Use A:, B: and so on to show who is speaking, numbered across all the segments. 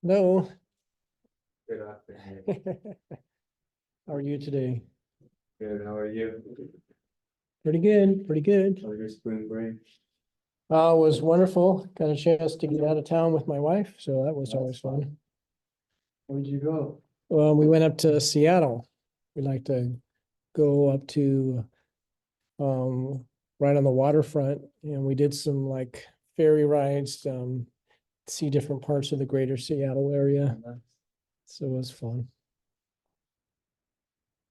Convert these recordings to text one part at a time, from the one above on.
A: No.
B: Good afternoon.
A: How are you today?
B: Good, how are you?
A: Pretty good, pretty good.
B: How was your spring break?
A: It was wonderful. Got a chance to get out of town with my wife, so that was always fun.
B: Where'd you go?
A: Well, we went up to Seattle. We like to go up to right on the waterfront, and we did some like ferry rides, see different parts of the greater Seattle area. So it was fun.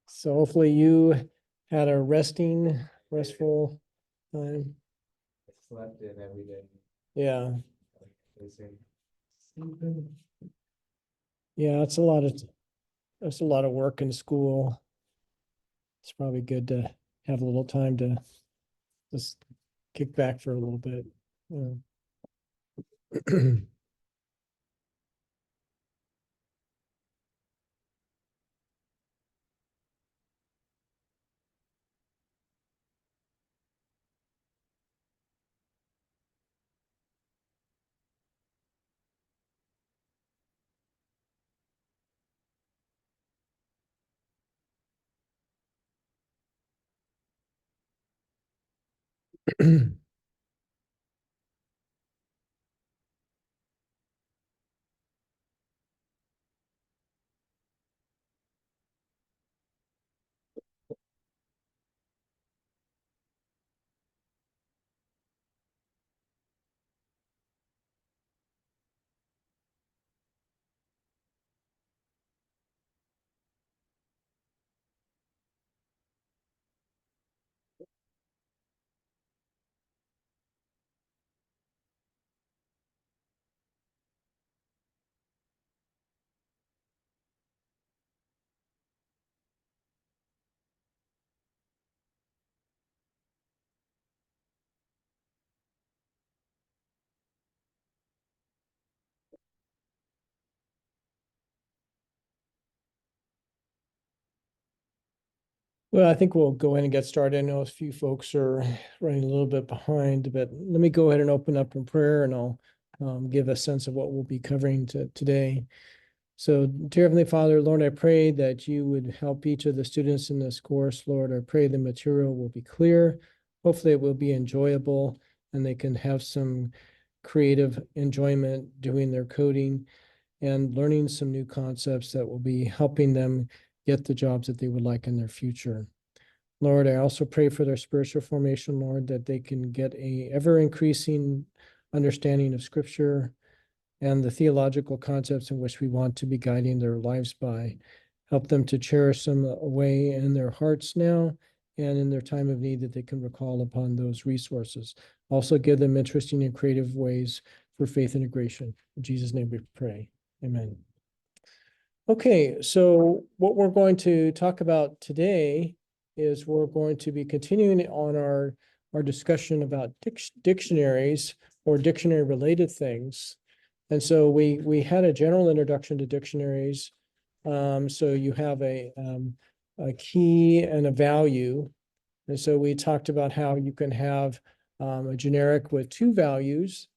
A: So hopefully you had a restful time.
B: I slept in every day.
A: Yeah,
B: Like they say.
A: yeah, it's a lot of work in school. It's probably good to have a little time to just kick back for a little bit. Yeah. Well, I think we'll go in and get started. I know a few folks are running a little bit behind, but let me go ahead and open up in prayer and I'll give a sense of what we'll be covering today. So, dear Heavenly Father, Lord, I pray that you would help each of the students in this course. Lord, I pray the material will be clear. Hopefully, it will be enjoyable and they can have some creative enjoyment doing their coding and learning some new concepts that will be helping them get the jobs that they would like in their future. Lord, I also pray for their spiritual formation, Lord, that they can get a ever increasing understanding of Scripture and the theological concepts in which we want to be guiding their lives by. Help them to cherish them away in their hearts now and in their time of need that they can recall upon those resources. Also give them interesting and creative ways for faith integration. In Jesus' name we pray. Amen. Okay, so what we're going to talk about today is we're going to be continuing on our discussion about dictionaries or dictionary related things. And so we had a general introduction to dictionaries. So you have a key and a value. And so we talked about how you can have a generic with two values.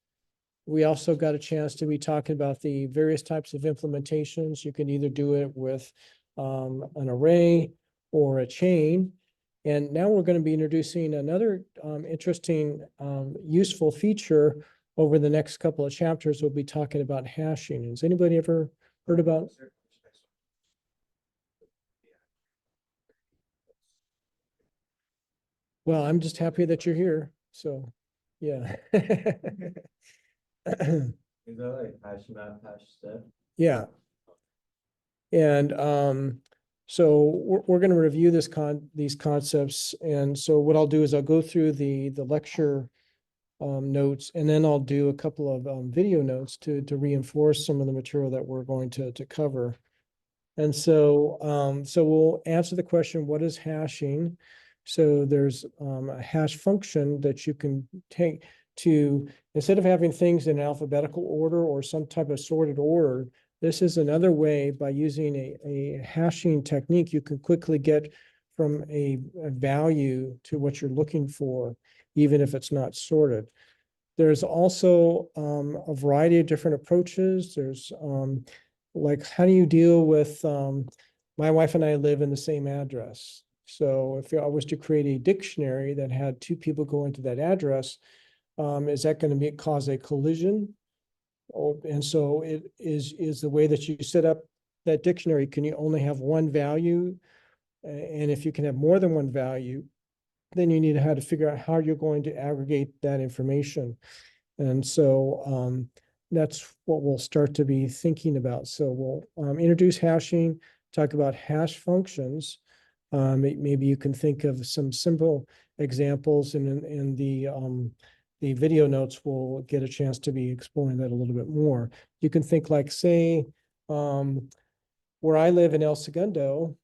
A: We also got a chance to be talking about the various types of implementations. You can either do it with an array or a chain. And now we're going to be introducing another interesting, useful feature over the next couple of chapters. We'll be talking about hashing. Has anybody ever heard about? Well, I'm just happy that you're here. So, yeah.
B: Is that like hash map, hash step?
A: Yeah. And so we're going to review these concepts. And so what I'll do is I'll go through the lecture notes, and then I'll do a couple of video notes to reinforce some of the material that we're going to cover. And so so we'll answer the question, what is hashing? So there's a hash function that you can take to, instead of having things in alphabetical order or some type of sorted order, this is another way by using a hashing technique, you can quickly get from a value to what you're looking for, even if it's not sorted. There's also a variety of different approaches. There's like, how do you deal with my wife and I live in the same address. So if I was to create a dictionary that had two people go into that address, is that going to cause a collision? And so it is the way that you set up that dictionary. Can you only have one value? And if you can have more than one value, then you need to how to figure out how you're going to aggregate that information. And so that's what we'll start to be thinking about. So we'll introduce hashing, talk about hash functions. Maybe you can think of some simple examples, and in the video notes, we'll get a chance to be exploring that a little bit more. You can think like, say, where I live in El Segundo,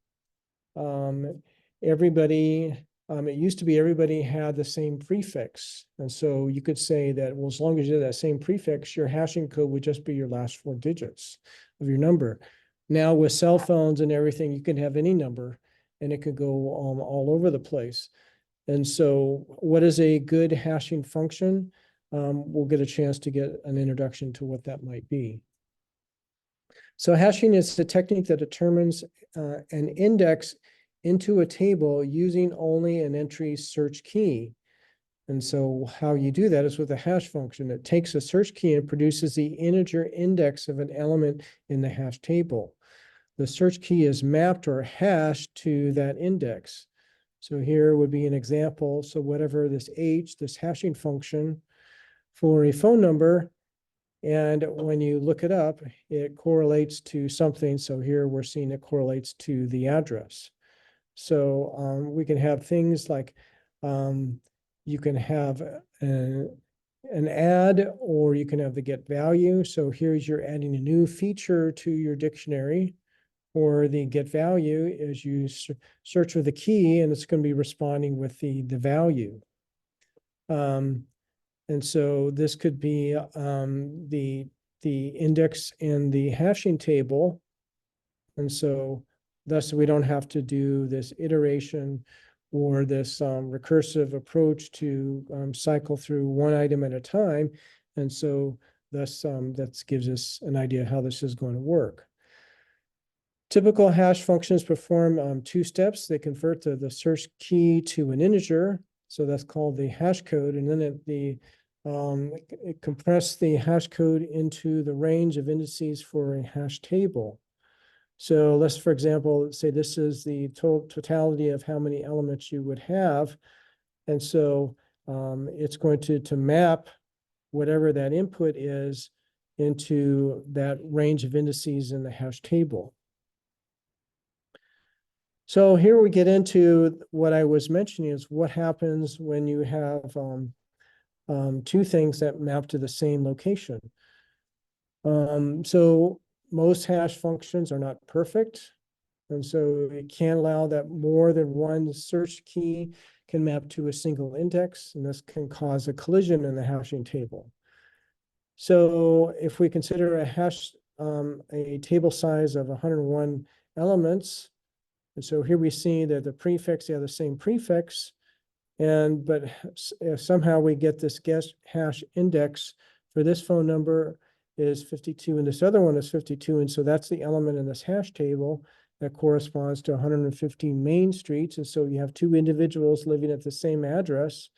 A: everybody, it used to be everybody had the same prefix. And so you could say that, well, as long as you have that same prefix, your hashing code would just be your last four digits of your number. Now with cell phones and everything, you can have any number and it could go all over the place. And so what is a good hashing function? We'll get a chance to get an introduction to what that might be. So hashing is the technique that determines an index into a table using only an entry search key. And so how you do that is with a hash function. It takes a search key and produces the integer index of an element in the hash table. The search key is mapped or hashed to that index. So here would be an example. So whatever this H, this hashing function for a phone number, and when you look it up, it correlates to something. So here we're seeing it correlates to the address. So we can have things like you can have an add, or you can have the get value. So here's you're adding a new feature to your dictionary, or the get value is you search with a key and it's going to be responding with the value. And so this could be the index in the hashing table. And so thus we don't have to do this iteration or this recursive approach to cycle through one item at a time. And so thus that gives us an idea how this is going to work. Typical hash functions perform two steps. They convert the search key to an integer. So that's called the hash code. And then it compress the hash code into the range of indices for a hash table. So let's, for example, say this is the totality of how many elements you would have. And so it's going to map whatever that input is into that range of indices in the hash table. So here we get into what I was mentioning is what happens when you have two things that map to the same location. So most hash functions are not perfect. And so it can allow that more than one search key can map to a single index, and this can cause a collision in the hashing table. So if we consider a table size of 101 elements, and so here we see that the prefix, they have the same prefix, but if somehow we get this guest hash index for this phone number is 52 and this other one is 52. And so that's the element in this hash table that corresponds to 115 main streets. And so you have two individuals living at the same address.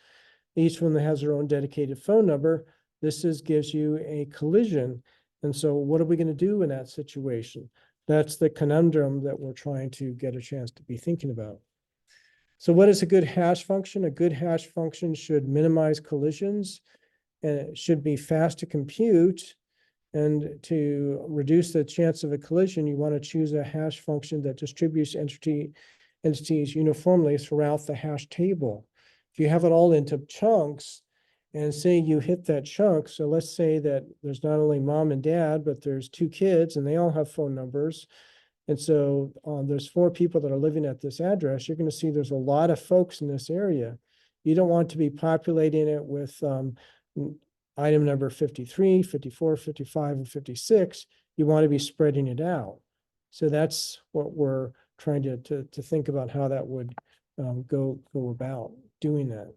A: Each one that has their own dedicated phone number. This gives you a collision. And so what are we going to do in that situation? That's the conundrum that we're trying to get a chance to be thinking about. So what is a good hash function? A good hash function should minimize collisions, and it should be fast to compute. And to reduce the chance of a collision, you want to choose a hash function that distributes entities uniformly throughout the hash table. If you have it all into chunks, and say you hit that chunk, so let's say that there's not only mom and dad, but there's two kids and they all have phone numbers. And so there's four people that are living at this address. You're going to see there's a lot of folks in this area. You don't want to be populating it with item number 53, 54, 55, and 56. You want to be spreading it out. So that's what we're trying to think about how that would go about doing that.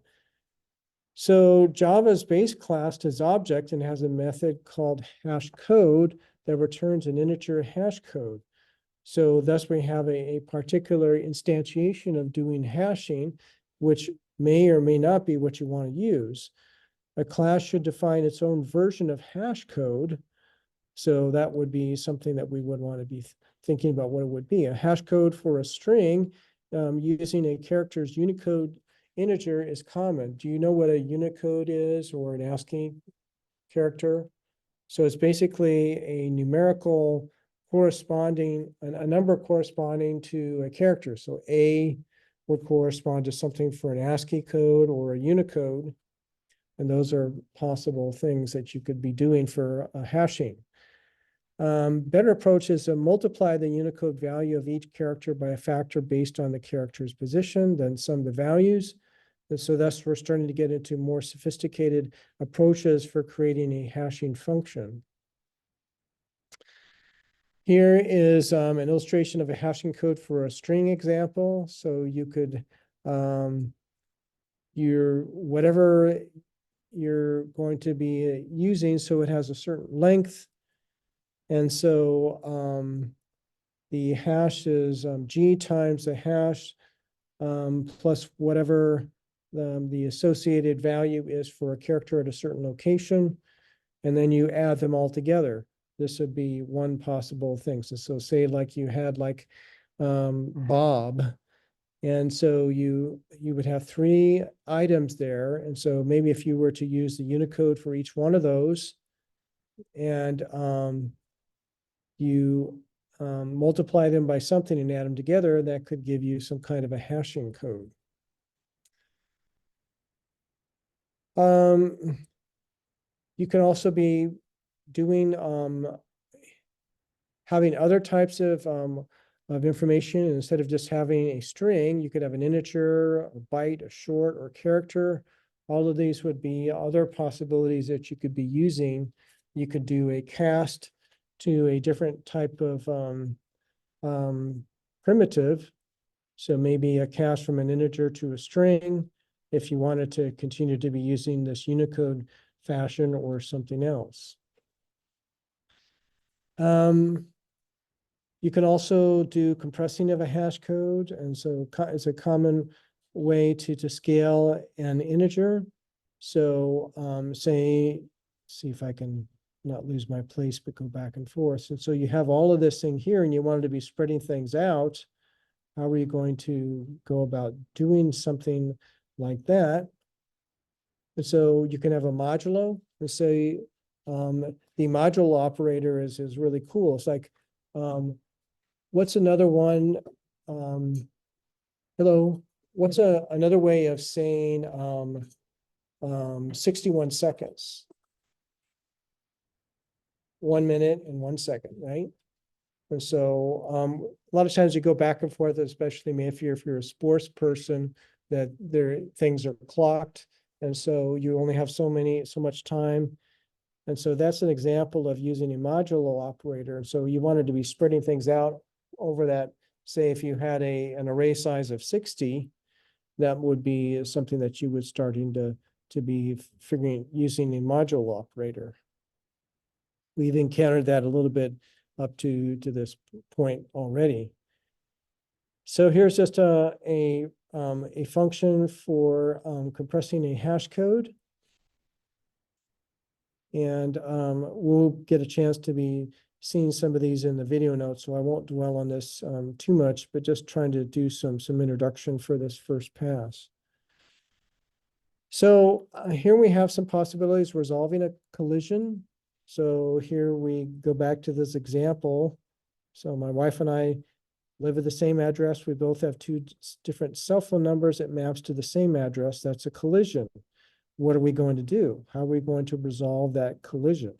A: So Java's base class is object and has a method called hash code that returns an integer hash code. So thus we have a particular instantiation of doing hashing, which may or may not be what you want to use. A class should define its own version of hash code. So that would be something that we would want to be thinking about what it would be. A hash code for a string using a character's Unicode integer is common. Do you know what a Unicode is, or an ASCII character? So it's basically a numerical corresponding, a number corresponding to a character. So A would correspond to something for an ASCII code or a Unicode. And those are possible things that you could be doing for hashing. Better approach is to multiply the Unicode value of each character by a factor based on the character's position, then sum the values. And so thus we're starting to get into more sophisticated approaches for creating a hashing function. Here is an illustration of a hashing code for a string example. So you could, whatever you're going to be using, so it has a certain length. And so the hash is G times the hash plus whatever the associated value is for a character at a certain location. And then you add them all together. This would be one possible thing. So say like you had like Bob. And so you would have 3 items there. And so maybe if you were to use the Unicode for each one of those, and you multiply them by something and add them together, that could give you some kind of a hashing code. You can also be doing having other types of information. Instead of just having a string, you could have an integer, a byte, a short, or character. All of these would be other possibilities that you could be using. You could do a cast to a different type of primitive. So maybe a cast from an integer to a string, if you wanted to continue to be using this Unicode fashion or something else. You can also do compressing of a hash code. And so it's a common way to scale an integer. So see if I can not lose my place, but go back and forth. And so you have all of this thing here and you wanted to be spreading things out. How are you going to go about doing something like that? And so you can have a modulo and say the modulo operator is really cool. It's like, what's another one? Hello, what's another way of saying 61 seconds? 1 minute and 1 second, right? And so a lot of times you go back and forth, especially if you're a sports person, that things are clocked. And so you only have so much time. And so that's an example of using a modulo operator. And so you wanted to be spreading things out over that. Say if you had an array size of 60, that would be something that you would starting to be using a modulo operator. We've encountered that a little bit up to this point already. So here's just a function for compressing a hash code. And we'll get a chance to be seeing some of these in the video notes, so I won't dwell on this too much, but just trying to do some introduction for this first pass. So here we have some possibilities resolving a collision. So here we go back to this example. So my wife and I live at the same address. We both have 2 different cell phone numbers. It maps to the same address. That's a collision. What are we going to do? How are we going to resolve that collision?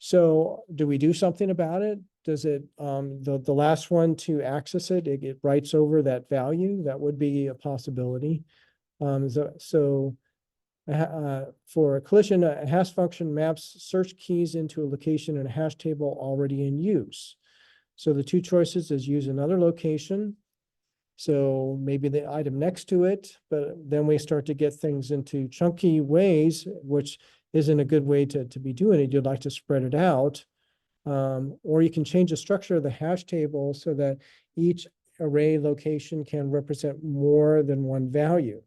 A: So do we do something about it? Does it, the last one to access it, it writes over that value? That would be a possibility. For a collision, a hash function maps search keys into a location in a hash table already in use. So the 2 choices is use another location, So maybe the item next to it, but then we start to get things into chunky ways, which isn't a good way to be doing it. You'd like to spread it out. Or you can change the structure of the hash table so that each array location can represent more than one value.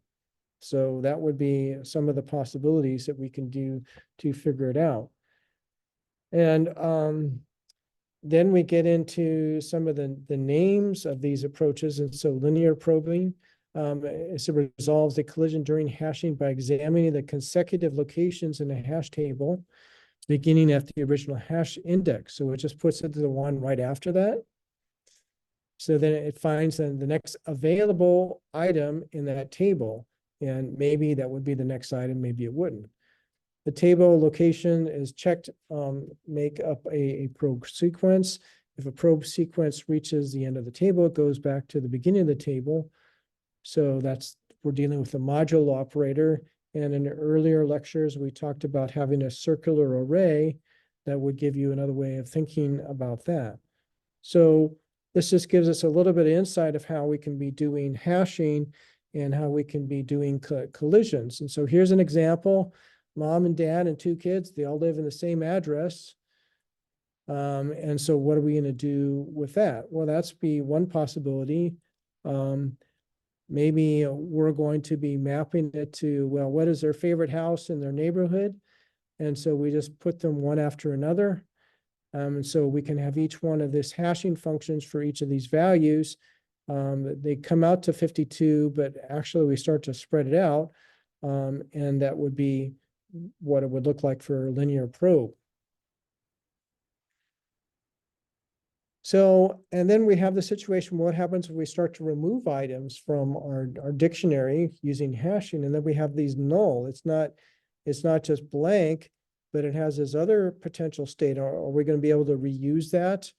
A: So that would be some of the possibilities that we can do to figure it out. And then we get into some of the names of these approaches. And so linear probing resolves a collision during hashing by examining the consecutive locations in a hash table, beginning at the original hash index. So it just puts it to the one right after that. So then it finds then the next available item in that table. And maybe that would be the next item, maybe it wouldn't. The table location is checked, make up a probe sequence. If a probe sequence reaches the end of the table, it goes back to the beginning of the table. So we're dealing with a modulo operator. And in earlier lectures, we talked about having a circular array that would give you another way of thinking about that. So this just gives us a little bit of insight of how we can be doing hashing and how we can be doing collisions. And so here's an example. Mom and dad and two kids, they all live in the same address. And so what are we going to do with that? Well, that's be one possibility. Maybe we're going to be mapping it to, well, what is their favorite house in their neighborhood? And so we just put them one after another. And so we can have each one of these hashing functions for each of these values. They come out to 52, but actually we start to spread it out. And that would be what it would look like for a linear probe. So, and then we have the situation, what happens when we start to remove items from our dictionary using hashing, and then we have these null. It's not just blank, but it has this other potential state. Are we going to be able to reuse that?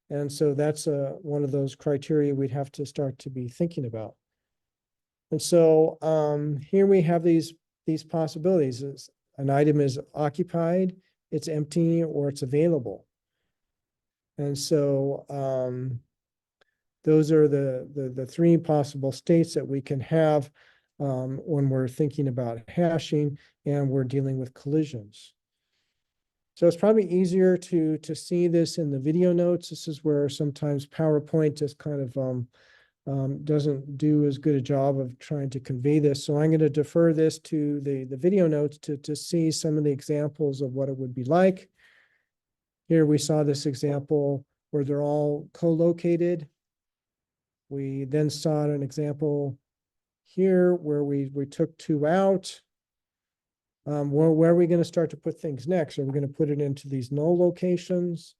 A: And so that's one of those criteria we'd have to start to be thinking about. And so here we have these possibilities. An item is occupied, it's empty, or it's available. And so those are the three possible states that we can have when we're thinking about hashing and we're dealing with collisions. So it's probably easier to see this in the video notes. This is where sometimes PowerPoint just kind of doesn't do as good a job of trying to convey this. So I'm going to defer this to the video notes to see some of the examples of what it would be like. Here we saw this example where they're all co-located. We then saw an example here where we took two out. Where are we going to start to put things next? Are we going to put it into these null locations?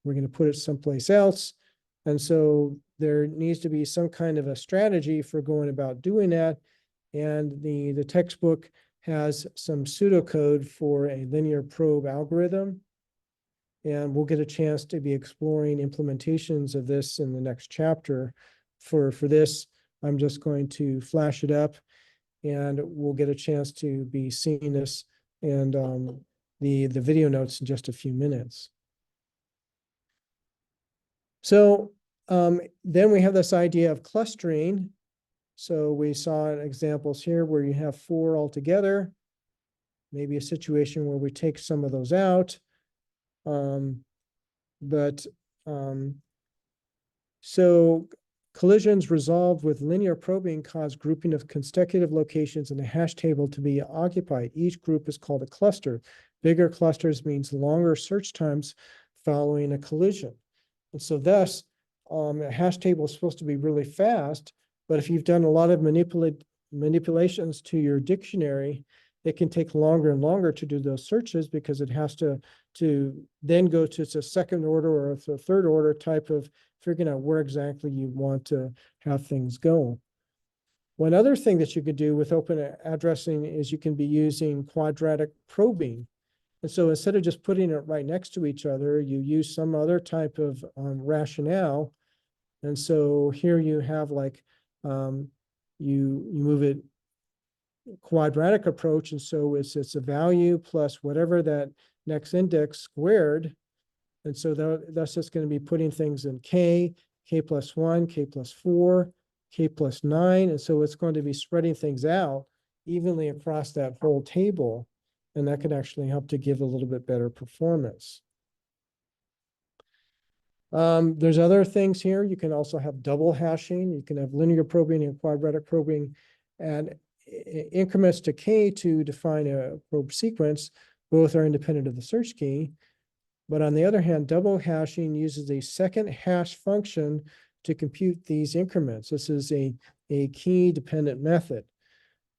A: We're going to put it someplace else. And so there needs to be some kind of a strategy for going about doing that. And the textbook has some pseudocode for a linear probe algorithm. And we'll get a chance to be exploring implementations of this in the next chapter. For this, I'm just going to flash it up and we'll get a chance to be seeing this and the video notes in just a few minutes. So then we have this idea of clustering. So we saw examples here where you have four altogether, maybe a situation where we take some of those out. So collisions resolved with linear probing cause grouping of consecutive locations in a hash table to be occupied. Each group is called a cluster. Bigger clusters means longer search times following a collision. And so thus, a hash table is supposed to be really fast, but if you've done a lot of manipulations to your dictionary, it can take longer and longer to do those searches because it has to then go to a second order or a third order type of figuring out where exactly you want to have things go. One other thing that you could do with open addressing is you can be using quadratic probing. And so instead of just putting it right next to each other, you use some other type of rationale. And so here you have like, you move it quadratic approach. And so it's a value plus whatever that next index squared. And so that's just going to be putting things in k plus 1, k plus 4, k plus 9. And so it's going to be spreading things out evenly across that whole table. And that could actually help to give a little bit better performance. There's other things here. You can also have double hashing. You can have linear probing and quadratic probing, and increments to k to define a probe sequence. Both are independent of the search key. But on the other hand, double hashing uses a second hash function to compute these increments. This is a key dependent method.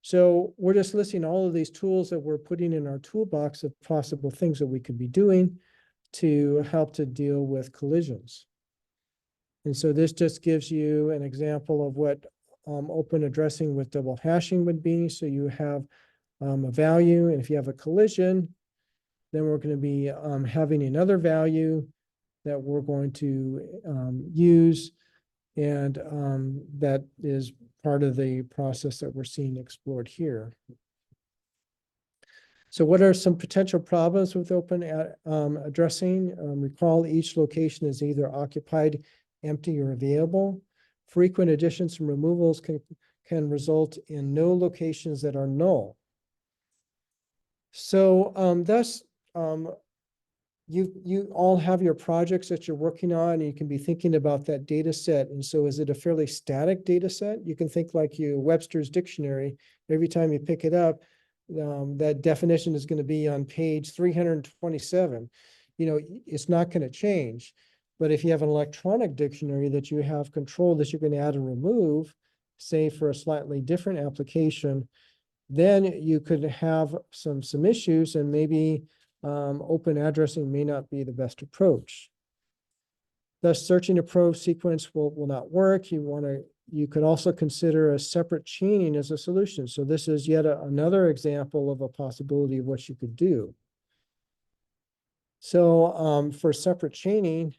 A: So we're just listing all of these tools that we're putting in our toolbox of possible things that we could be doing to help to deal with collisions. And so this just gives you an example of what open addressing with double hashing would be. So you have a value, and if you have a collision, then we're going to be having another value that we're going to use, and that is part of the process that we're seeing explored here. So what are some potential problems with open addressing? Recall each location is either occupied, empty, or available. Frequent additions and removals can result in no locations that are null. So thus, you all have your projects that you're working on, and you can be thinking about that data set. And so is it a fairly static data set? You can think like Webster's dictionary. Every time you pick it up, that definition is going to be on page 327. It's not going to change. But if you have an electronic dictionary that you have control that you can add and remove, say for a slightly different application, then you could have some issues, and maybe open addressing may not be the best approach. Thus, searching a probe sequence will not work. You could also consider a separate chaining as a solution. So this is yet another example of a possibility of what you could do. So for separate chaining,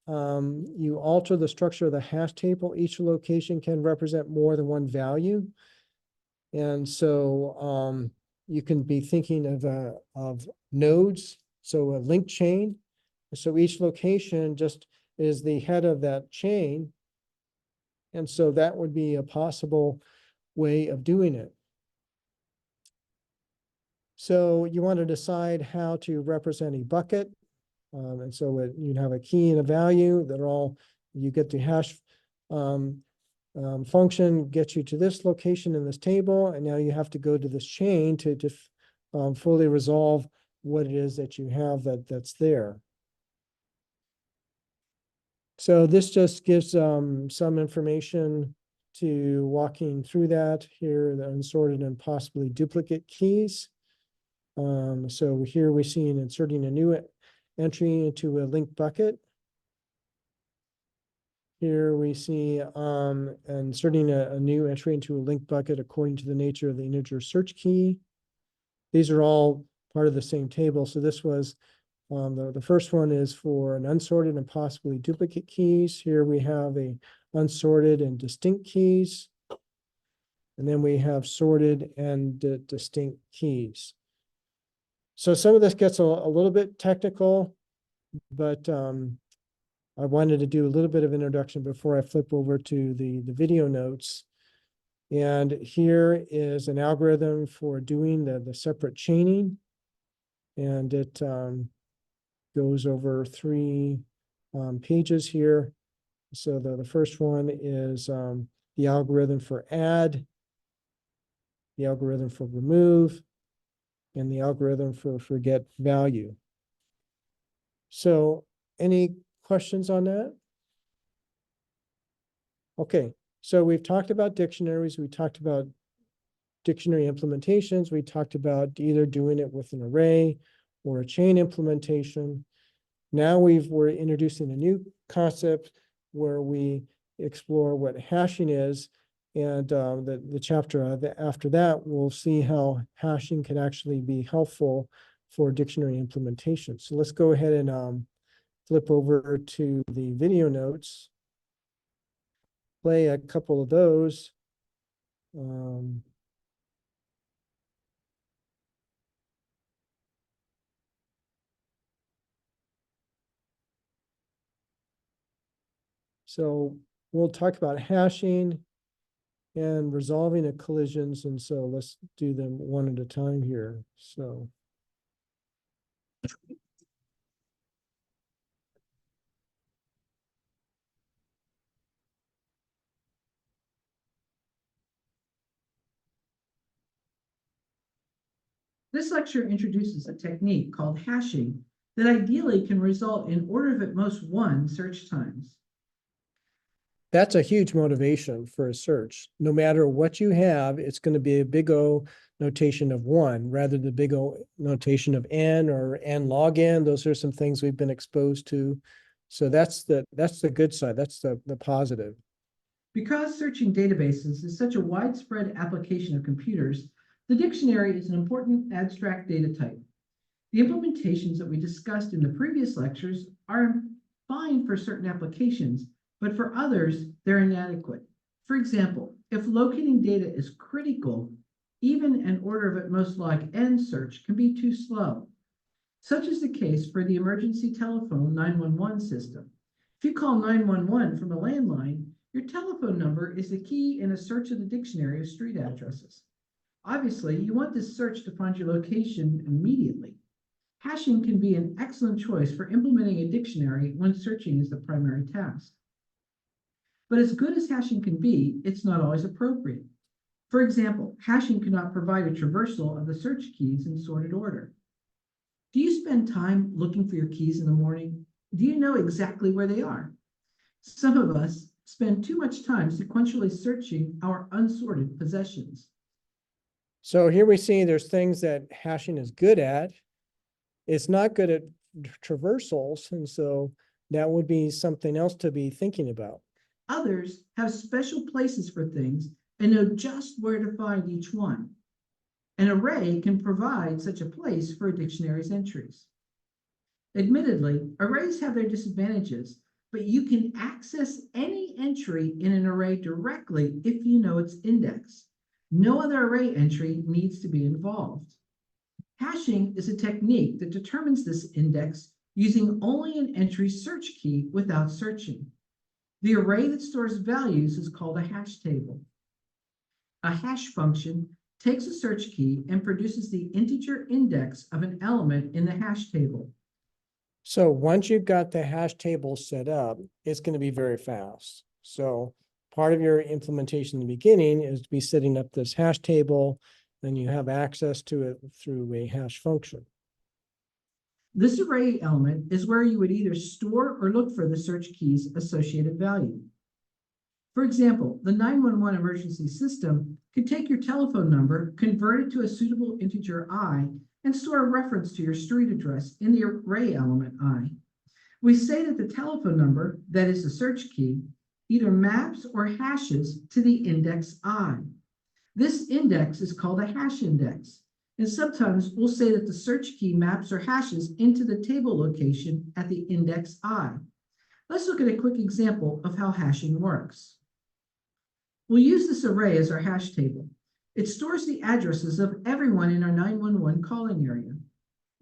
A: you alter the structure of the hash table. Each location can represent more than one value. And so you can be thinking of nodes, so a link chain. So each location just is the head of that chain. And so that would be a possible way of doing it. So you want to decide how to represent a bucket. And so you have a key and a value that are all, you get the hash function gets you to this location in this table, and now you have to go to this chain to fully resolve what it is that you have that's there. So this just gives some information to walking through that here, the unsorted and possibly duplicate keys. So here we see inserting a new entry into a linked bucket. Here we see inserting a new entry into a linked bucket according to the nature of the integer search key. These are all part of the same table. So this was, the first one is for an unsorted and possibly duplicate keys. Here we have a unsorted and distinct keys. And then we have sorted and distinct keys. So some of this gets a little bit technical, but I wanted to do a little bit of introduction before I flip over to the video notes. And here is an algorithm for doing the separate chaining. And it goes over 3 pages here. So the first one is the algorithm for add, the algorithm for remove, and the algorithm for get value. So any questions on that? Okay, so we've talked about dictionaries, we talked about dictionary implementations, we talked about either doing it with an array or a chain implementation. Now we're introducing a new concept where we explore what hashing is, and the chapter after that, we'll see how hashing can actually be helpful for dictionary implementation. So let's go ahead and flip over to the video notes, play a couple of those. So we'll talk about hashing, and resolving the collisions. And so let's do them one at a time here. So.
C: This lecture introduces a technique called hashing that ideally can result in order of at most 1 search times.
A: That's a huge motivation for a search. No matter what you have, it's going to be a big O notation of 1 rather than the big O notation of n or n log n. Those are some things we've been exposed to. So that's the good side. That's the positive.
C: Because searching databases is such a widespread application of computers, the dictionary is an important abstract data type. The implementations that we discussed in the previous lectures are fine for certain applications, but for others, they're inadequate. For example, if locating data is critical, even an order of at most log n search can be too slow. Such is the case for the emergency telephone 911 system. If you call 911 from a landline, your telephone number is the key in a search of the dictionary of street addresses. Obviously, you want this search to find your location immediately. Hashing can be an excellent choice for implementing a dictionary when searching is the primary task. But as good as hashing can be, it's not always appropriate. For example, hashing cannot provide a traversal of the search keys in sorted order. Do you spend time looking for your keys in the morning? Do you know exactly where they are? Some of us spend too much time sequentially searching our unsorted possessions.
A: So here we see there's things that hashing is good at. It's not good at traversals. And so that would be something else to be thinking about.
C: Others have special places for things and know just where to find each one. An array can provide such a place for a dictionary's entries. Admittedly, arrays have their disadvantages, but you can access any entry in an array directly if you know its index. No other array entry needs to be involved. Hashing is a technique that determines this index using only an entry search key without searching. The array that stores values is called a hash table. A hash function takes a search key and produces the integer index of an element in the hash table.
A: So once you've got the hash table set up, it's going to be very fast. So part of your implementation in the beginning is to be setting up this hash table, then you have access to it through a hash function.
C: This array element is where you would either store or look for the search key's associated value. For example, the 911 emergency system could take your telephone number, convert it to a suitable integer I, and store a reference to your street address in the array element I. We say that the telephone number, that is the search key, either maps or hashes to the index I. This index is called a hash index. And sometimes we'll say that the search key maps or hashes into the table location at the index I. Let's look at a quick example of how hashing works. We'll use this array as our hash table. It stores the addresses of everyone in our 911 calling area.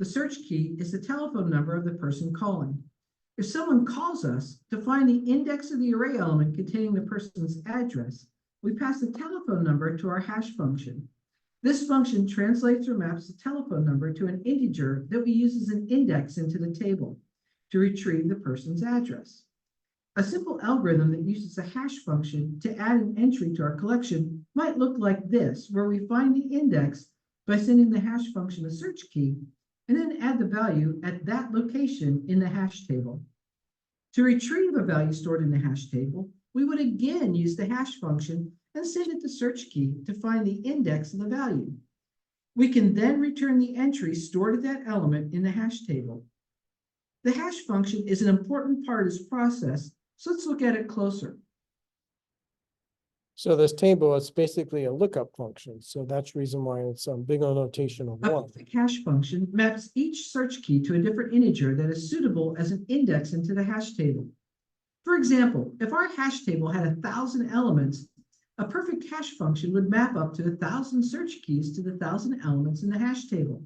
C: The search key is the telephone number of the person calling. If someone calls us, to find the index of the array element containing the person's address, we pass the telephone number to our hash function. This function translates or maps the telephone number to an integer that we use as an index into the table to retrieve the person's address. A simple algorithm that uses a hash function to add an entry to our collection might look like this, where we find the index by sending the hash function a search key and then add the value at that location in the hash table. To retrieve a value stored in the hash table, we would again use the hash function and send it the search key to find the index of the value. We can then return the entry stored at that element in the hash table. The hash function is an important part of this process, so let's look at it closer.
A: So this table is basically a lookup function. So that's the reason why it's big O notation of
C: A
A: 1.
C: public hash function maps each search key to a different integer that is suitable as an index into the hash table. For example, if our hash table had 1,000 elements, a perfect hash function would map up to 1,000 search keys to the 1,000 elements in the hash table.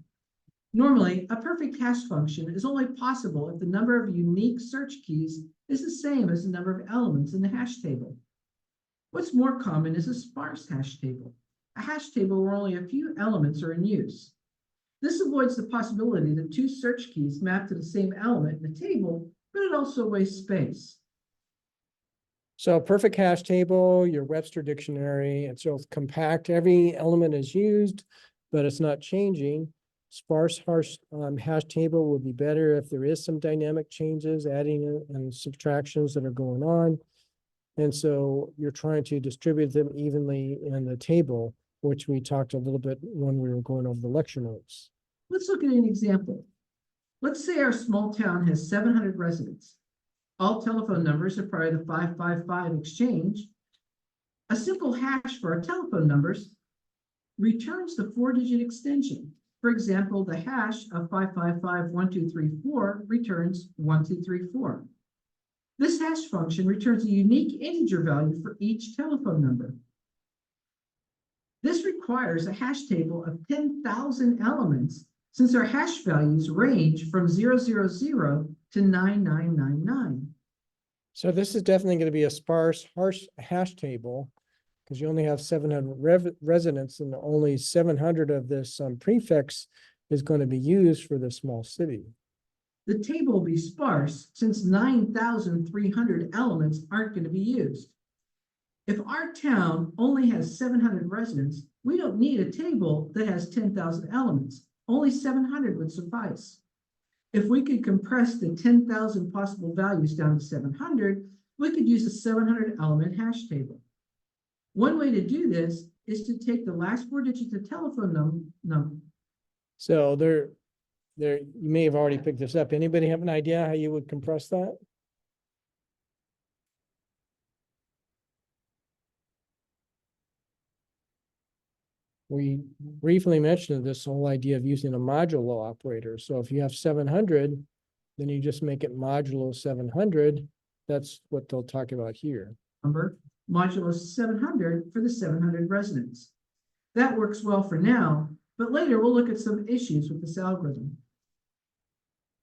C: Normally, a perfect hash function is only possible if the number of unique search keys is the same as the number of elements in the hash table. What's more common is a sparse hash table, a hash table where only a few elements are in use. This avoids the possibility that two search keys map to the same element in the table, but it also wastes space.
A: So perfect hash table, your Webster dictionary, and so it's compact, every element is used, but it's not changing. Sparse hash table would be better if there is some dynamic changes, adding and subtractions that are going on. And so you're trying to distribute them evenly in the table, which we talked a little bit when we were going over the lecture notes.
C: Let's look at an example. Let's say our small town has 700 residents. All telephone numbers are part of the 555 exchange. A simple hash for our telephone numbers returns the 4-digit extension. For example, the hash of 5551234 returns 1234. This hash function returns a unique integer value for each telephone number. This requires a hash table of 10,000 elements since our hash values range from 000 to 9999.
A: So this is definitely going to be a sparse hash table because you only have 700 residents and only 700 of this prefix is going to be used for the small city.
C: The table will be sparse since 9,300 elements aren't going to be used. If our town only has 700 residents, we don't need a table that has 10,000 elements. Only 700 would suffice. If we could compress the 10,000 possible values down to 700, we could use a 700 element hash table. One way to do this is to take the last 4 digits of telephone number.
A: So you may have already picked this up. Anybody have an idea how you would compress that? We briefly mentioned this whole idea of using a modulo operator. So if you have 700, then you just make it modulo 700. That's what they'll talk about here.
C: Number modulo 700 for the 700 residents. That works well for now, but later we'll look at some issues with this algorithm.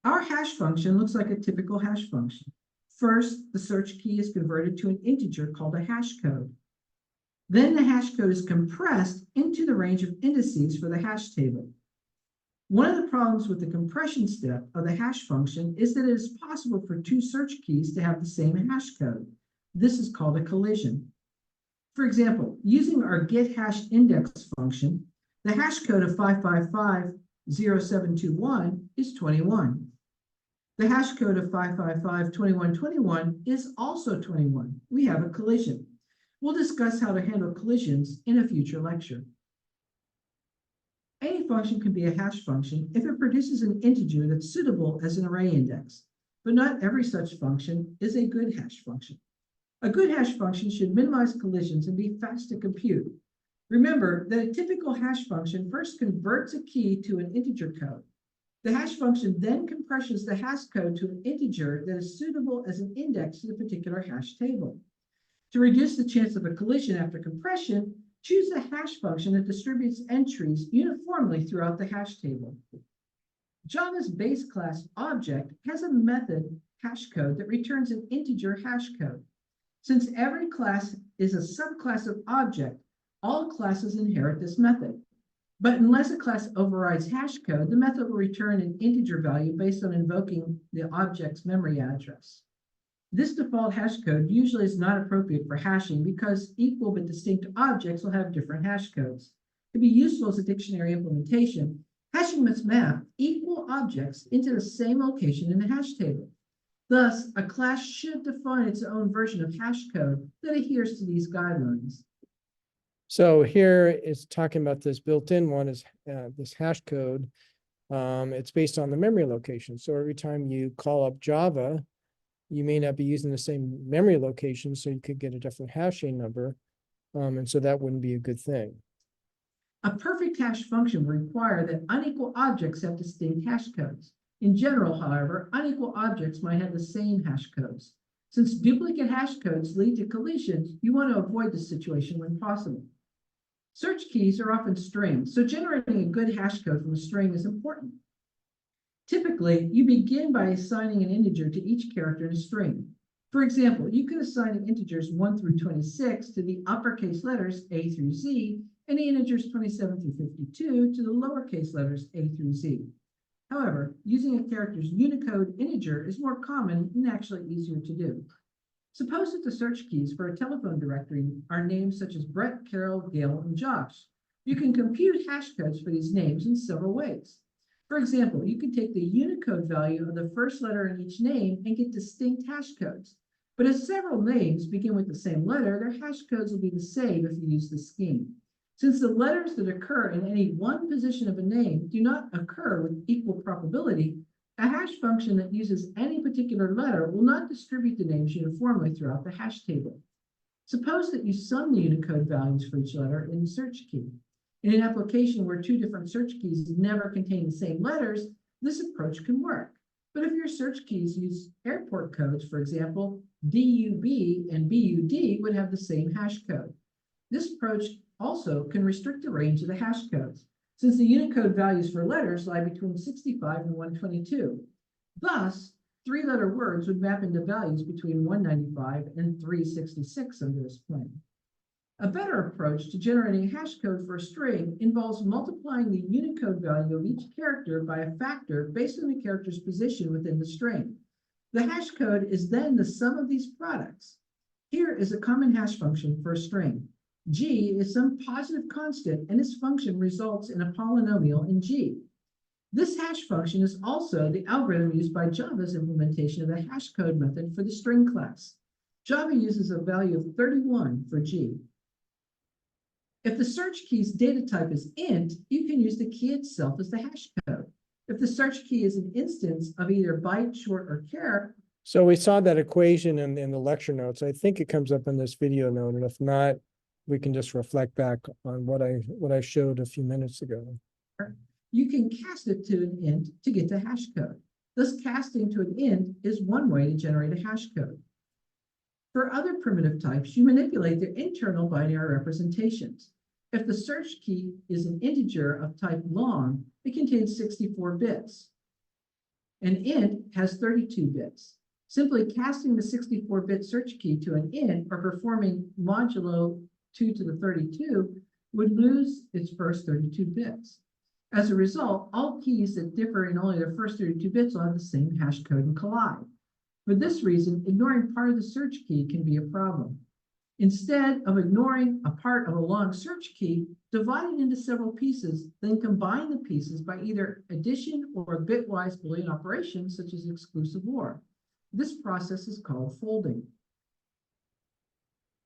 C: Our hash function looks like a typical hash function. First, the search key is converted to an integer called a hash code. Then the hash code is compressed into the range of indices for the hash table. One of the problems with the compression step of the hash function is that it is possible for two search keys to have the same hash code. This is called a collision. For example, using our getHashIndex function, the hash code of 5550721 is 21. The hash code of 5552121 is also 21. We have a collision. We'll discuss how to handle collisions in a future lecture. Any function can be a hash function if it produces an integer that's suitable as an array index, but not every such function is a good hash function. A good hash function should minimize collisions and be fast to compute. Remember that a typical hash function first converts a key to an integer code. The hash function then compresses the hash code to an integer that is suitable as an index to the particular hash table. To reduce the chance of a collision after compression, choose a hash function that distributes entries uniformly throughout the hash table. Java's base class object has a method hash code that returns an integer hash code. Since every class is a subclass of object, all classes inherit this method. But unless a class overrides hash code, the method will return an integer value based on invoking the object's memory address. This default hash code usually is not appropriate for hashing because equal but distinct objects will have different hash codes. To be useful as a dictionary implementation, hashing must map equal objects into the same location in the hash table. Thus, a class should define its own version of hash code that adheres to these guidelines.
A: So here it's talking about this built-in one is this hash code. It's based on the memory location. So every time you call up Java, you may not be using the same memory location, so you could get a different hashing number. And so that wouldn't be a good thing.
C: A perfect hash function will require that unequal objects have distinct hash codes. In general, however, unequal objects might have the same hash codes. Since duplicate hash codes lead to collisions, you want to avoid this situation when possible. Search keys are often strings, so generating a good hash code from a string is important. Typically, you begin by assigning an integer to each character in a string. For example, you can assign the integers 1 through 26 to the uppercase letters A through Z, and the integers 27 through 52 to the lowercase letters A through Z. However, using a character's Unicode integer is more common and actually easier to do. Suppose that the search keys for a telephone directory are names such as Brett, Carol, Gail, and Josh. You can compute hash codes for these names in several ways. For example, you can take the Unicode value of the first letter in each name and get distinct hash codes. But if several names begin with the same letter, their hash codes will be the same if you use the scheme. Since the letters that occur in any one position of a name do not occur with equal probability, a hash function that uses any particular letter will not distribute the names uniformly throughout the hash table. Suppose that you sum the Unicode values for each letter in the search key. In an application where two different search keys never contain the same letters, this approach can work. But if your search keys use airport codes, for example, DUB and BUD would have the same hash code. This approach also can restrict the range of the hash codes, since the Unicode values for letters lie between 65 and 122. Thus, three-letter words would map into values between 195 and 366 under this plan. A better approach to generating a hash code for a string involves multiplying the Unicode value of each character by a factor based on the character's position within the string. The hash code is then the sum of these products. Here is a common hash function for a string. G is some positive constant, and its function results in a polynomial in G. This hash function is also the algorithm used by Java's implementation of the hash code method for the string class. Java uses a value of 31 for G. If the search key's data type is int, you can use the key itself as the hash code. If the search key is an instance of either byte, short, or char.
A: So we saw that equation in the lecture notes. I think it comes up in this video note, and if not, we can just reflect back on what I showed a few minutes ago.
C: You can cast it to an int to get the hash code. Thus, casting to an int is one way to generate a hash code. For other primitive types, you manipulate their internal binary representations. If the search key is an integer of type long, it contains 64 bits. An int has 32 bits. Simply casting the 64-bit search key to an int or performing modulo 2 to the 32 would lose its first 32 bits. As a result, all keys that differ in only their first 32 bits will have the same hash code and collide. For this reason, ignoring part of the search key can be a problem. Instead of ignoring a part of a long search key, divide it into several pieces, then combine the pieces by either addition or bitwise Boolean operations such as exclusive OR. This process is called folding.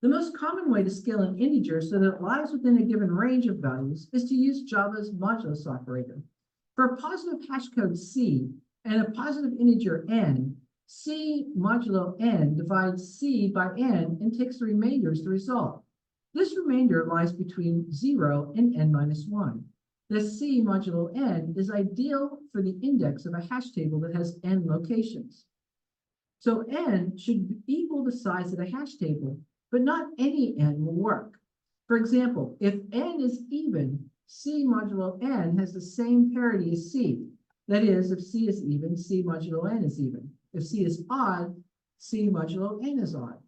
C: The most common way to scale an integer so that it lies within a given range of values is to use Java's modulus operator. For a positive hash code C and a positive integer n, C modulo n divides C by n and takes the remainder as the result. This remainder lies between 0 and n minus 1. This C modulo n is ideal for the index of a hash table that has n locations. So n should equal the size of the hash table, but not any n will work. For example, if n is even, C modulo n has the same parity as C. That is, if C is even, C modulo n is even. If C is odd, C modulo n is odd.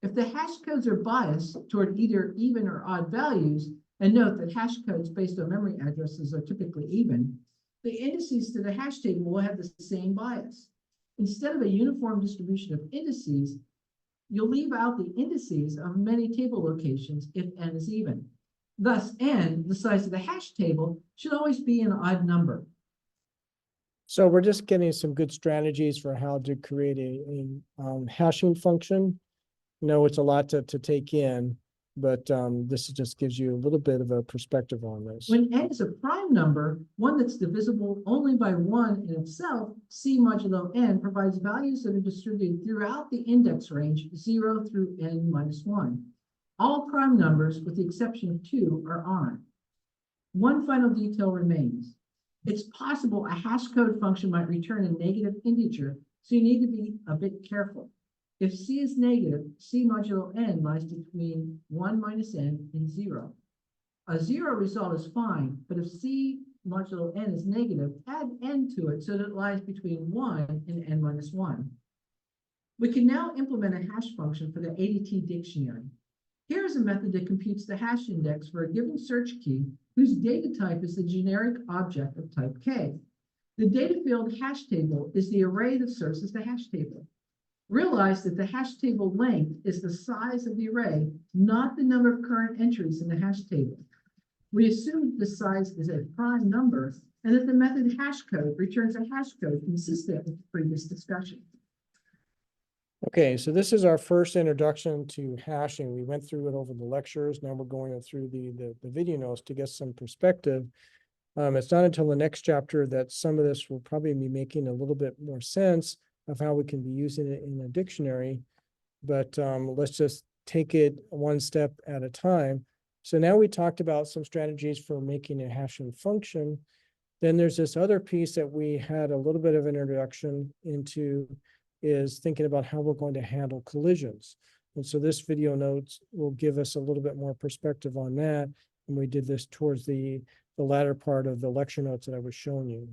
C: If the hash codes are biased toward either even or odd values, and note that hash codes based on memory addresses are typically even, the indices to the hash table will have the same bias. Instead of a uniform distribution of indices, you'll leave out the indices of many table locations if n is even. Thus, n, the size of the hash table, should always be an odd number.
A: So we're just getting some good strategies for how to create a hashing function. No, it's a lot to take in, but this just gives you a little bit of a perspective on this.
C: When n is a prime number, one that's divisible only by 1 in itself, C modulo n provides values that are distributed throughout the index range 0 through n minus 1. All prime numbers, with the exception of 2, are on. One final detail remains. It's possible a hash code function might return a negative integer, so you need to be a bit careful. If C is negative, C modulo n lies between 1 minus n and 0. A 0 result is fine, but if C modulo n is negative, add n to it so that it lies between 1 and n minus 1. We can now implement a hash function for the ADT dictionary. Here is a method that computes the hash index for a given search key whose data type is the generic object of type K. The data field hash table is the array that serves as the hash table. Realize that the hash table length is the size of the array, not the number of current entries in the hash table. We assume the size is a prime number and that the method hash code returns a hash code consistent with the previous discussion.
A: Okay, so this is our first introduction to hashing. We went through it over the lectures. Now we're going through the video notes to get some perspective. It's not until the next chapter that some of this will probably be making a little bit more sense of how we can be using it in a dictionary. But let's just take it one step at a time. So now we talked about some strategies for making a hashing function. Then there's this other piece that we had a little bit of an introduction into, is thinking about how we're going to handle collisions. And so this video notes will give us a little bit more perspective on that. And we did this towards the latter part of the lecture notes that I was showing you.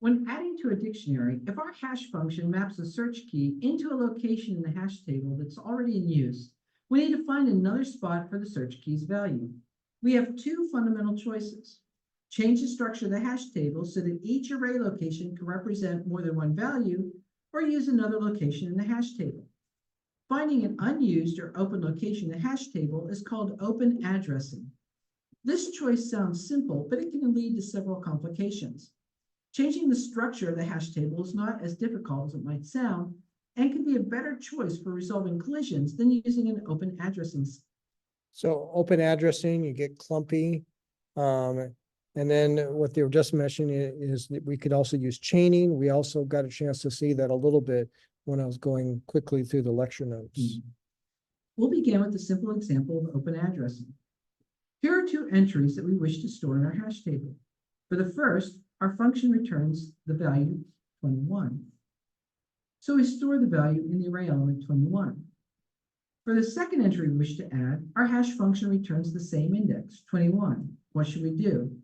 C: When adding to a dictionary, if our hash function maps a search key into a location in the hash table that's already in use, we need to find another spot for the search key's value. We have two fundamental choices. Change the structure of the hash table so that each array location can represent more than one value, or use another location in the hash table. Finding an unused or open location in the hash table is called open addressing. This choice sounds simple, but it can lead to several complications. Changing the structure of the hash table is not as difficult as it might sound, and can be a better choice for resolving collisions than using an open addressing.
A: So open addressing, you get clumpy. And then what they were just mentioning is that we could also use chaining. We also got a chance to see that a little bit when I was going quickly through the lecture notes.
C: We'll begin with a simple example of open addressing. Here are two entries that we wish to store in our hash table. For the first, our function returns the value 21. So we store the value in the array element 21. For the second entry we wish to add, our hash function returns the same index, 21. What should we do?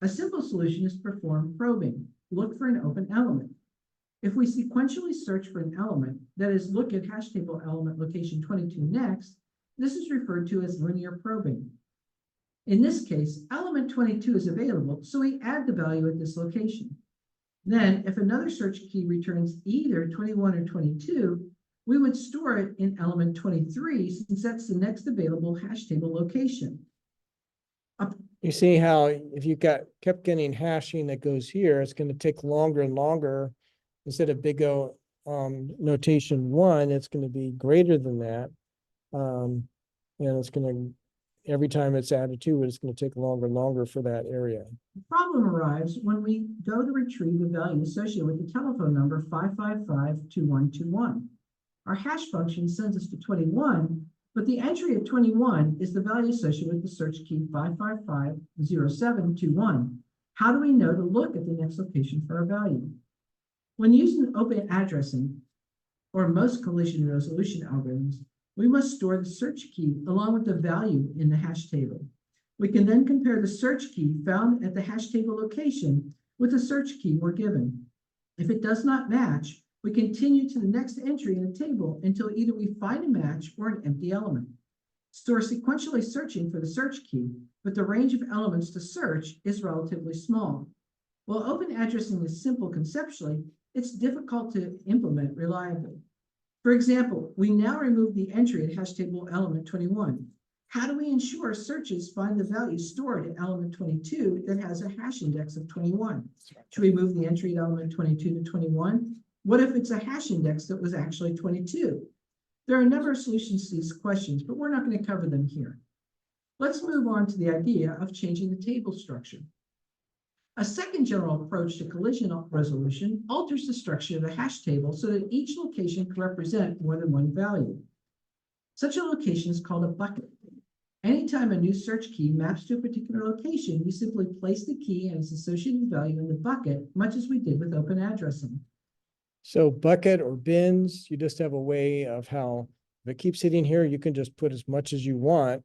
C: A simple solution is to perform probing. Look for an open element. If we sequentially search for an element, that is, look at hash table element location 22 next, this is referred to as linear probing. In this case, element 22 is available, so we add the value at this location. Then, if another search key returns either 21 or 22, we would store it in element 23, since that's the next available hash table location.
A: You see how if you kept getting hashing that goes here, it's going to take longer and longer. Instead of big O notation 1, it's going to be greater than that. And it's going to, every time it's added to it, it's going to take longer and longer for that area.
C: The problem arrives when we go to retrieve the value associated with the telephone number 555-2121. Our hash function sends us to 21, but the entry of 21 is the value associated with the search key 555-0721. How do we know to look at the next location for our value? When using open addressing, or most collision resolution algorithms, we must store the search key along with the value in the hash table. We can then compare the search key found at the hash table location with the search key we're given. If it does not match, we continue to the next entry in the table until either we find a match or an empty element. We're sequentially searching for the search key, but the range of elements to search is relatively small. While open addressing is simple conceptually, it's difficult to implement reliably. For example, we now remove the entry at hash table element 21. How do we ensure searches find the value stored at element 22 that has a hash index of 21? Should we move the entry at element 22 to 21? What if it's a hash index that was actually 22? There are a number of solutions to these questions, but we're not going to cover them here. Let's move on to the idea of changing the table structure. A second general approach to collision resolution alters the structure of the hash table so that each location can represent more than one value. Such a location is called a bucket. Anytime a new search key maps to a particular location, we simply place the key and its associated value in the bucket, much as we did with open addressing.
A: So bucket or bins, you just have a way of how If it keeps hitting here, you can just put as much as you want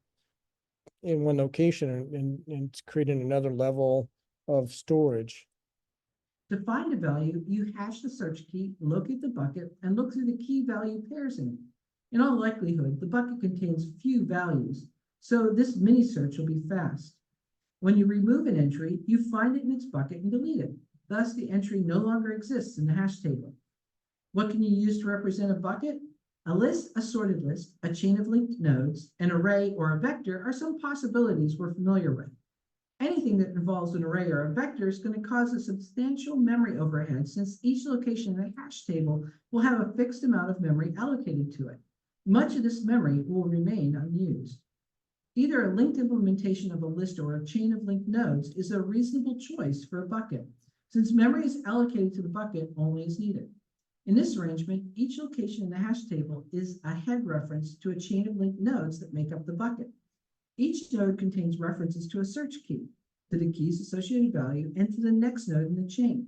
A: in one location and it's creating another level of storage.
C: To find a value, you hash the search key, locate the bucket, and look through the key value pairs in it. In all likelihood, the bucket contains few values, so this mini search will be fast. When you remove an entry, you find it in its bucket and delete it. Thus, the entry no longer exists in the hash table. What can you use to represent a bucket? A list, a sorted list, a chain of linked nodes, an array, or a vector are some possibilities we're familiar with. Anything that involves an array or a vector is going to cause a substantial memory overhead, since each location in the hash table will have a fixed amount of memory allocated to it. Much of this memory will remain unused. Either a linked implementation of a list or a chain of linked nodes is a reasonable choice for a bucket, since memory is allocated to the bucket only as needed. In this arrangement, each location in the hash table is a head reference to a chain of linked nodes that make up the bucket. Each node contains references to a search key, to the key's associated value, and to the next node in the chain.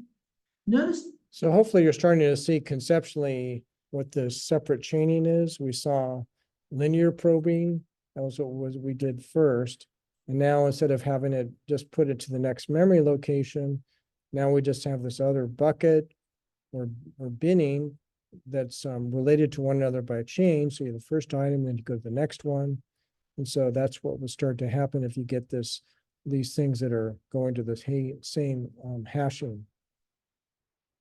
C: Notice.
A: So hopefully you're starting to see conceptually what the separate chaining is. We saw linear probing. That was what we did first. And now instead of having it just put it to the next memory location, now we just have this other bucket or binning that's related to one another by a chain. So you have the first item, then you go to the next one. And so that's what will start to happen if you get these things that are going to the same hashing.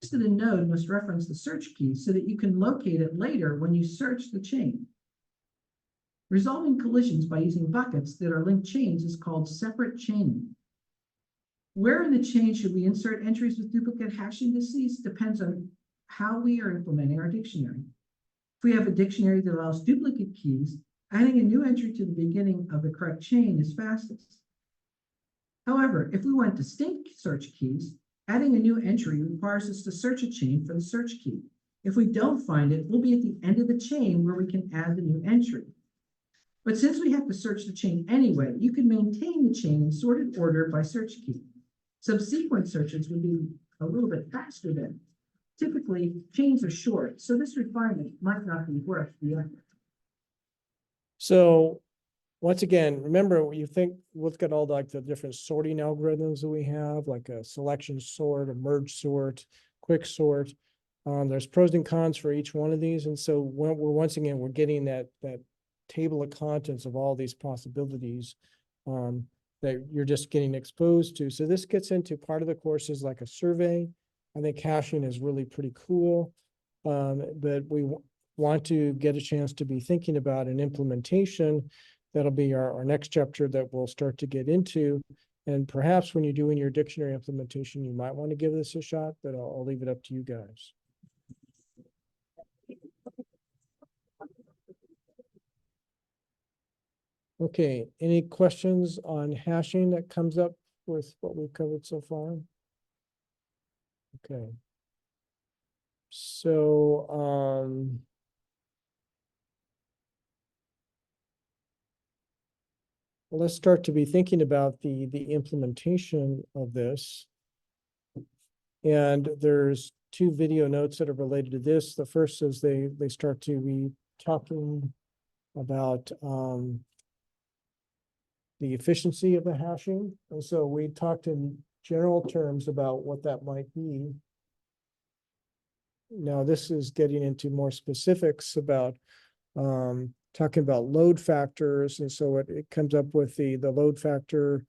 C: To the node must reference the search key so that you can locate it later when you search the chain. Resolving collisions by using buckets that are linked chains is called separate chaining. Where in the chain should we insert entries with duplicate hash indices depends on how we are implementing our dictionary. If we have a dictionary that allows duplicate keys, adding a new entry to the beginning of the correct chain is fastest. However, if we want distinct search keys, adding a new entry requires us to search a chain for the search key. If we don't find it, we'll be at the end of the chain where we can add the new entry. But since we have to search the chain anyway, you can maintain the chain in sorted order by search key. Subsequent searches would be a little bit faster then. Typically, chains are short, so this refinement might not be worth the effort.
A: So once again, remember, you think, look at all the different sorting algorithms that we have, like a selection sort, a merge sort, quick sort. There's pros and cons for each one of these. And so we're getting that table of contents of all these possibilities that you're just getting exposed to. So this gets into part of the courses like a survey. I think hashing is really pretty cool, but we want to get a chance to be thinking about an implementation. That'll be our next chapter that we'll start to get into. And perhaps when you're doing your dictionary implementation, you might want to give this a shot, but I'll leave it up to you guys. Okay, any questions on hashing that comes up with what we've covered so far? Okay. So, let's start to be thinking about the implementation of this. And there's two video notes that are related to this. The first is they start to be talking about the efficiency of the hashing. And so we talked in general terms about what that might be. Now this is getting into more specifics about talking about load factors. And so it comes up with the load factor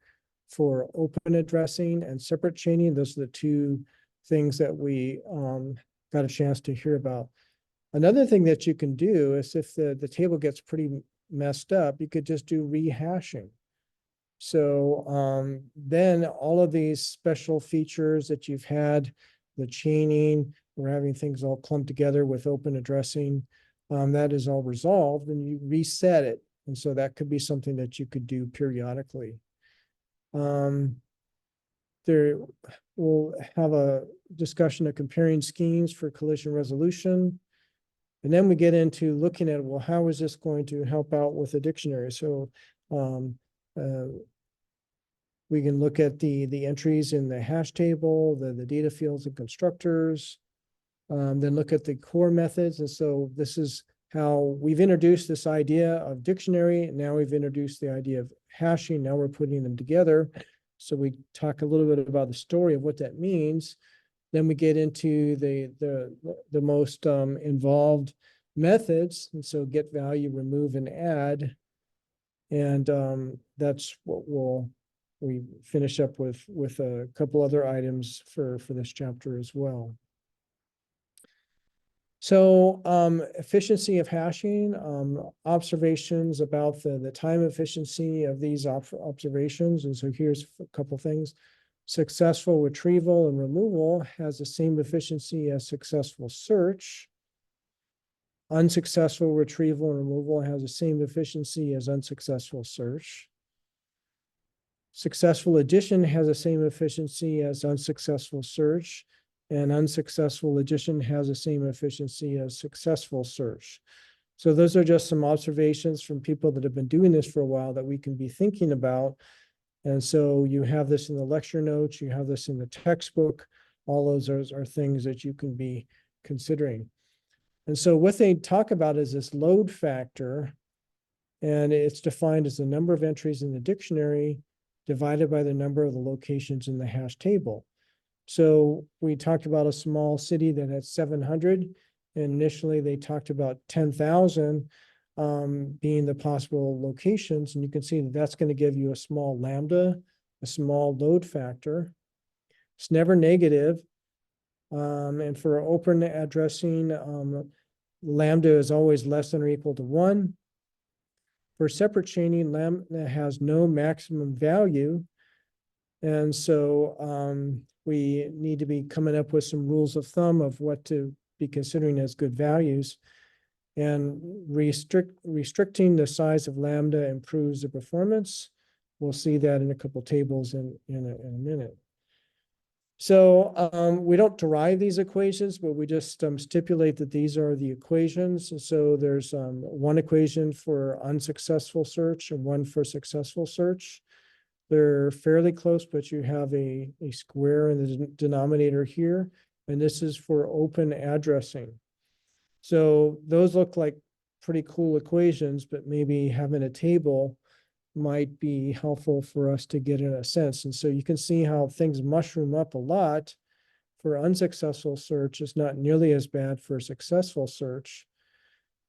A: for open addressing and separate chaining. Those are the two things that we got a chance to hear about. Another thing that you can do is if the table gets pretty messed up, you could just do rehashing. So then all of these special features that you've had, the chaining, we're having things all clumped together with open addressing, that is all resolved and you reset it. And so that could be something that you could do periodically. There we'll have a discussion of comparing schemes for collision resolution. And then we get into looking at, well, how is this going to help out with a dictionary? So we can look at the entries in the hash table, the data fields and constructors, then look at the core methods. And so this is how we've introduced this idea of dictionary. Now we've introduced the idea of hashing. Now we're putting them together. So we talk a little bit about the story of what that means. Then we get into the most involved methods. And so get value, remove, and add. And that's what we finish up with a couple other items for this chapter as well. So efficiency of hashing, observations about the time efficiency of these observations. And so here's a couple things. Successful retrieval and removal has the same efficiency as successful search. Unsuccessful retrieval and removal has the same efficiency as unsuccessful search. Successful addition has the same efficiency as unsuccessful search, and unsuccessful addition has the same efficiency as successful search. So those are just some observations from people that have been doing this for a while that we can be thinking about. And so you have this in the lecture notes, you have this in the textbook. All those are things that you can be considering. And so what they talk about is this load factor, and it's defined as the number of entries in the dictionary divided by the number of the locations in the hash table. So we talked about a small city that had 700, and initially they talked about 10,000 being the possible locations. And you can see that that's going to give you a small lambda, a small load factor. It's never negative. And for open addressing, lambda is always less than or equal to 1. For separate chaining, lambda has no maximum value. And so we need to be coming up with some rules of thumb of what to be considering as good values. And restricting the size of lambda improves the performance. We'll see that in a couple tables in a minute. So we don't derive these equations, but we just stipulate that these are the equations. And so there's one equation for unsuccessful search and one for successful search. They're fairly close, but you have a square in the denominator here, and this is for open addressing. So those look like pretty cool equations, but maybe having a table might be helpful for us to get in a sense. And so you can see how things mushroom up a lot. For unsuccessful search, it's not nearly as bad for successful search.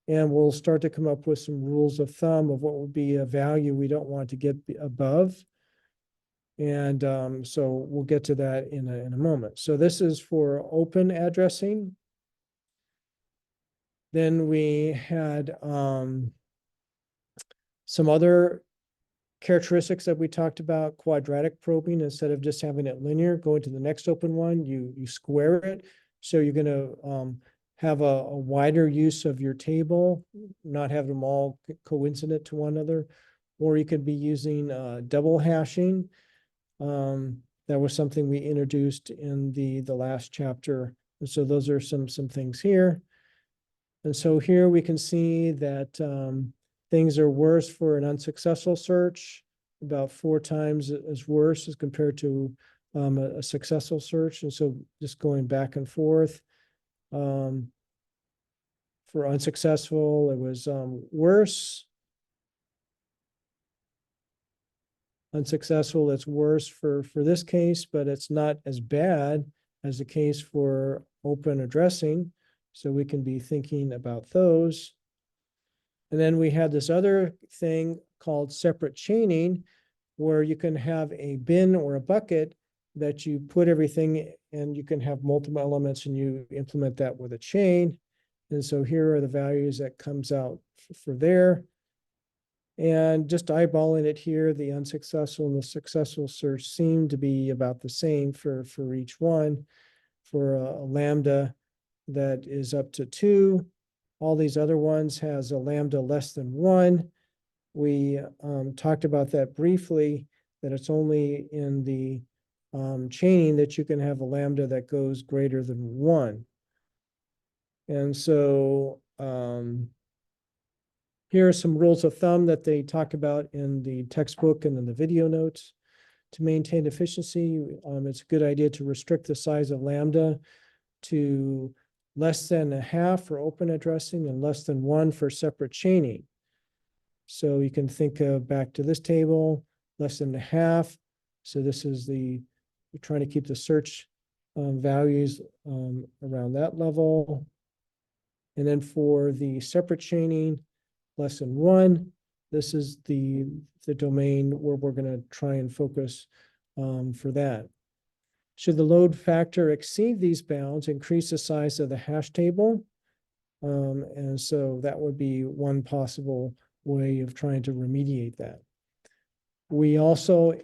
A: And we'll start to come up with some rules of thumb of what would be a value we don't want to get above. And so we'll get to that in a moment. So this is for open addressing. Then we had some other characteristics that we talked about, quadratic probing. Instead of just having it linear, going to the next open one, you square it. So you're going to have a wider use of your table, not have them all coincident to one another. Or you could be using double hashing. That was something we introduced in the last chapter. And so those are some things here. And so here we can see that things are worse for an unsuccessful search, about 4 times as worse as compared to a successful search. And so just going back and forth. For unsuccessful, it was worse. Unsuccessful, it's worse for this case, but it's not as bad as the case for open addressing. So we can be thinking about those. And then we had this other thing called separate chaining, where you can have a bin or a bucket that you put everything, and you can have multiple elements, and you implement that with a chain. And so here are the values that comes out for there. And just eyeballing it here, the unsuccessful and the successful search seem to be about the same for each one. For a lambda that is up to 2. All these other ones has a lambda less than 1. We talked about that briefly, that it's only in the chaining that you can have a lambda that goes greater than 1. And so here are some rules of thumb that they talk about in the textbook and in the video notes. To maintain efficiency, it's a good idea to restrict the size of lambda to less than a half for open addressing and less than 1 for separate chaining. So you can think of back to this table, less than a half. So this is we're trying to keep the search values around that level. And then for the separate chaining, less than 1, this is the domain where we're going to try and focus for that. Should the load factor exceed these bounds, increase the size of the hash table. And so that would be one possible way of trying to remediate that. We also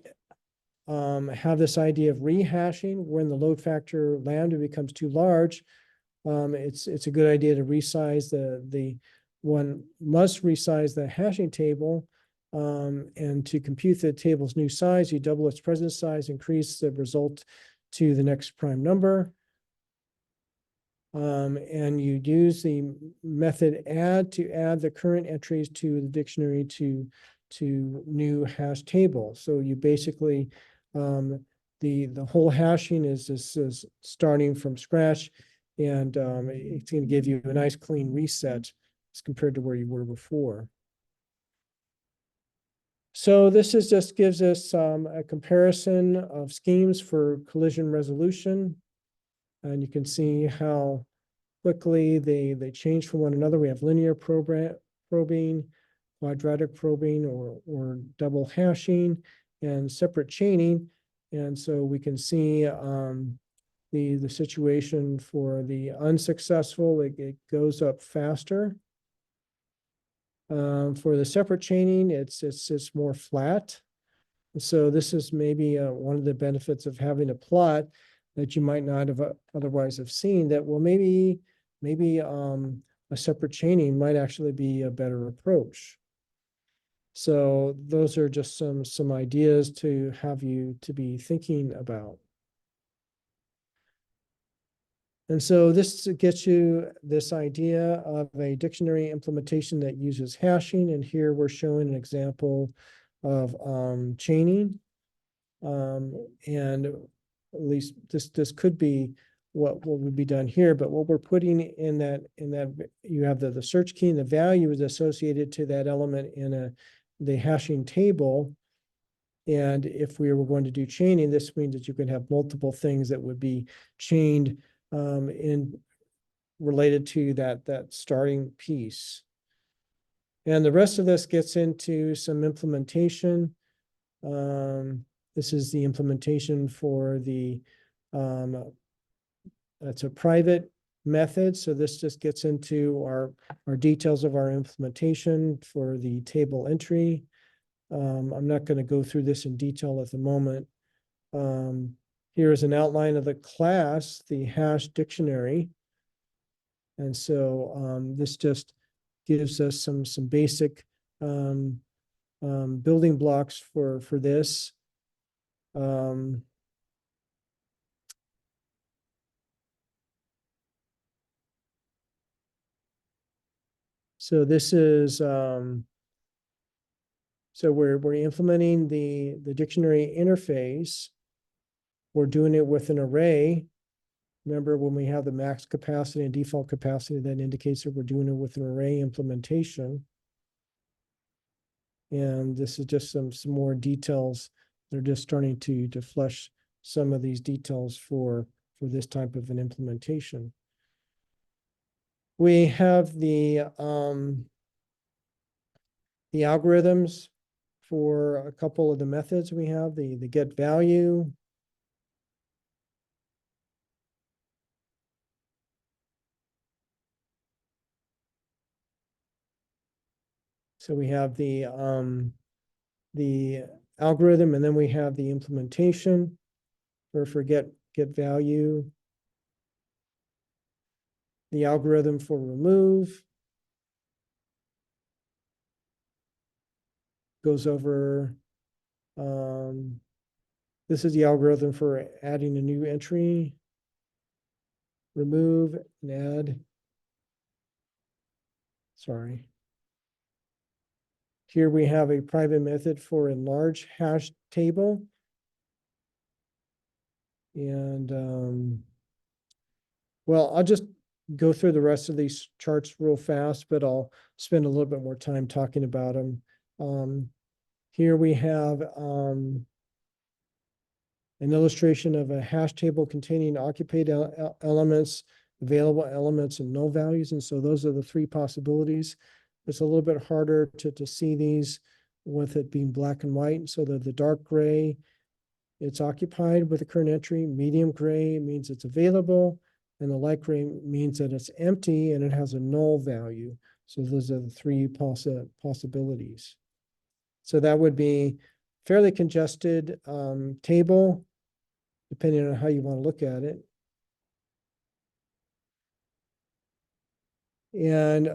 A: have this idea of rehashing when the load factor lambda becomes too large. It's a good idea to resize one must resize the hashing table, and to compute the table's new size, you double its present size, increase the result to the next prime number. And you use the method add to add the current entries to the dictionary to new hash table. So you basically, the whole hashing is starting from scratch, and it's going to give you a nice clean reset as compared to where you were before. So this just gives us a comparison of schemes for collision resolution. And you can see how quickly they change from one another. We have linear probing, quadratic probing, or double hashing, and separate chaining. And so we can see the situation for the unsuccessful, it goes up faster. For the separate chaining, it's more flat. So this is maybe one of the benefits of having a plot that you might not have otherwise have seen, that, well, maybe a separate chaining might actually be a better approach. So those are just some ideas to have you to be thinking about. And so this gets you this idea of a dictionary implementation that uses hashing. And here we're showing an example of chaining. And at least this could be what would be done here, but what we're putting in that you have the search key, and the value is associated to that element in the hashing table. And if we were going to do chaining, this means that you can have multiple things that would be chained in related to that starting piece. And the rest of this gets into some implementation. This is the implementation for that's a private method. So this just gets into our details of our implementation for the table entry. I'm not going to go through this in detail at the moment. Here is an outline of the class, the hash dictionary. And so this just gives us some basic building blocks for this. So this is so we're implementing the dictionary interface. We're doing it with an array. Remember, when we have the max capacity and default capacity, that indicates that we're doing it with an array implementation. And this is just some more details. They're just starting to flesh some of these details for this type of an implementation. We have the algorithms for a couple of the methods. We have the get value. So we have the algorithm, and then we have the implementation for get value. The algorithm for remove goes over, this is the algorithm for adding a new entry, remove and add. Sorry. Here we have a private method for a large hash table. And well, I'll just go through the rest of these charts real fast, but I'll spend a little bit more time talking about them. Here we have an illustration of a hash table containing occupied elements, available elements, and null values. And so those are the three possibilities. It's a little bit harder to see these with it being black and white. So the dark gray, it's occupied with the current entry. Medium gray means it's available. And the light gray means that it's empty and it has a null value. So those are the three possibilities. So that would be fairly congested table, depending on how you want to look at it. And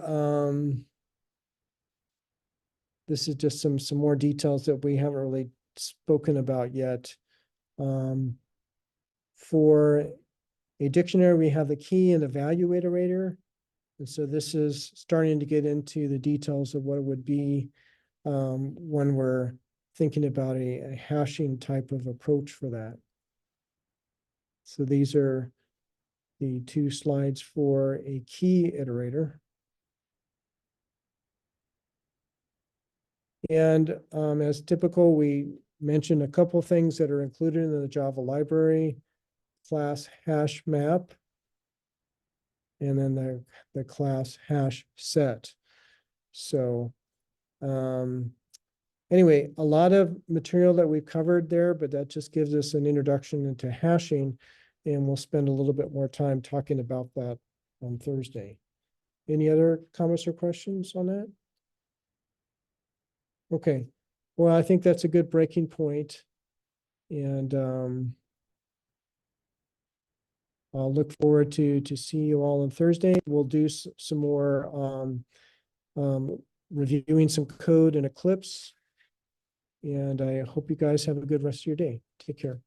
A: this is just some more details that we haven't really spoken about yet. For a dictionary, we have the key and the value iterator. And so this is starting to get into the details of what it would be when we're thinking about a hashing type of approach for that. So these are the two slides for a key iterator. And as typical, we mentioned a couple things that are included in the Java library: class hash map, and then the class hash set. So anyway, a lot of material that we've covered there, but that just gives us an introduction into hashing, and we'll spend a little bit more time talking about that on Thursday. Any other comments or questions on that? Okay, well, I think that's a good breaking point. And I'll look forward to see you all on Thursday. We'll do some more reviewing some code in Eclipse. And I hope you guys have a good rest of your day. Take care.